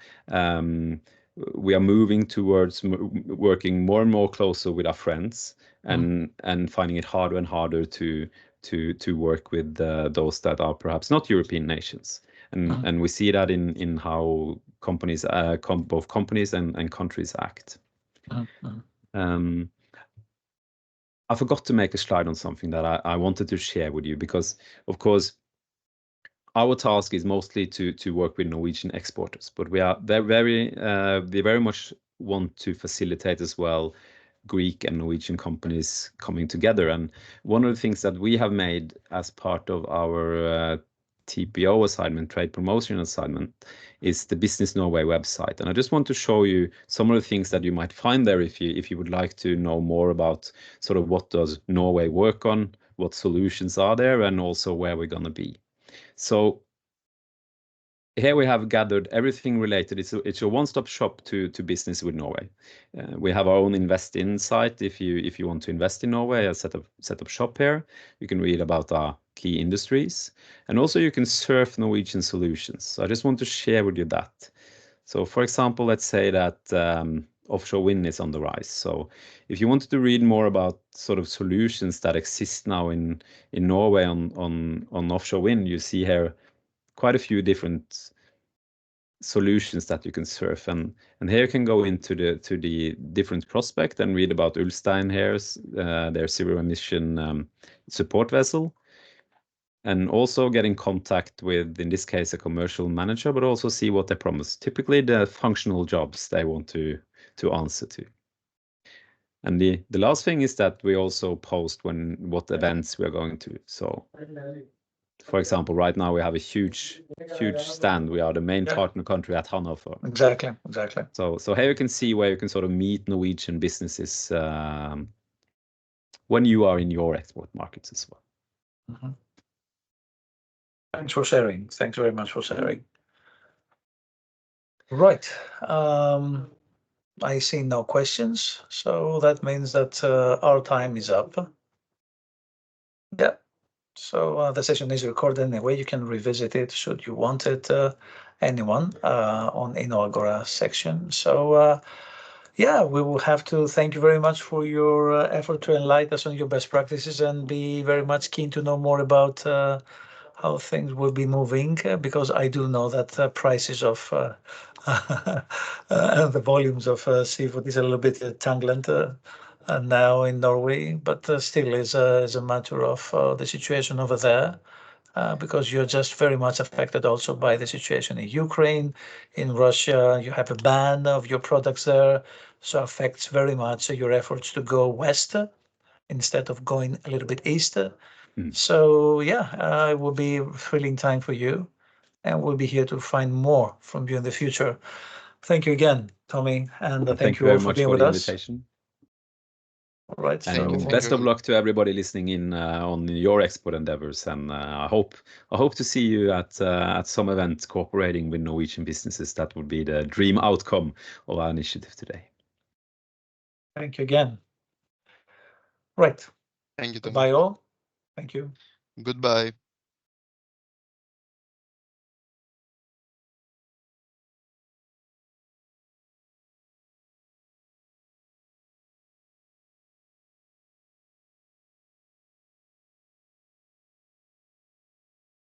we are moving towards working more and more closer with our friends, and finding it harder and harder to work with those that are perhaps not European nations, and we see that in how companies, both companies and countries act. I forgot to make a slide on something that I wanted to share with you, because, of course, our task is mostly to work with Norwegian exporters, but we very much want to facilitate as well Greek and Norwegian companies coming together. And one of the things that we have made as part of our TPO assignment, trade promotion assignment, is the Business Norway website. And I just want to show you some of the things that you might find there if you would like to know more about sort of what does Norway work on, what solutions are there, and also where we're going to be. So here we have gathered everything related. It's a one-stop shop to business with Norway. We have our own invest in site. If you want to invest in Norway, a set up shop here. You can read about our key industries, and also you can surf Norwegian solutions. So I just want to share with you that. So for example, let's say that offshore wind is on the rise. So if you wanted to read more about sort of solutions that exist now in Norway on offshore wind, you see here quite a few different solutions that you can surf, and here you can go into the different prospect and read about Ulstein here's their zero emission support vessel, and also get in contact with, in this case, a commercial manager, but also see what they promise. Typically the functional jobs they want to answer to. And the last thing is that we also post what events we are going to. So for example, right now we have a huge stand. We are the main partner country at Hanover. Exactly. So here you can see where you can sort of meet Norwegian businesses when you are in your export markets as well. Mm-hmm. Thanks for sharing. Thanks very much for sharing. Right. I see no questions, so that means that our time is up. Yeah. So the session is recorded anyway. You can revisit it should you want it, anyone, on Inagora section. So yeah, we will have to thank you very much for your effort to enlighten us on your best practices and be very much keen to know more about how things will be moving, because I do know that prices of and the volumes of seafood is a little bit tangled now in Norway, but still is a matter of the situation over there. Because you're just very much affected also by the situation in Ukraine, in Russia. You have a ban of your products there, so affects very much your efforts to go west instead of going a little bit east. So yeah, it will be a thrilling time for you, and we'll be here to find more from you in the future. Thank you again, Tommy, and thank you all for being with us. Invitation. All right. And best of luck to everybody listening in on your export endeavors, and I hope to see you at some event cooperating with Norwegian businesses. That would be the dream outcome of our initiative today. Thank you again. Right. Thank you, Tommy. Goodbye all. Thank you. Goodbye.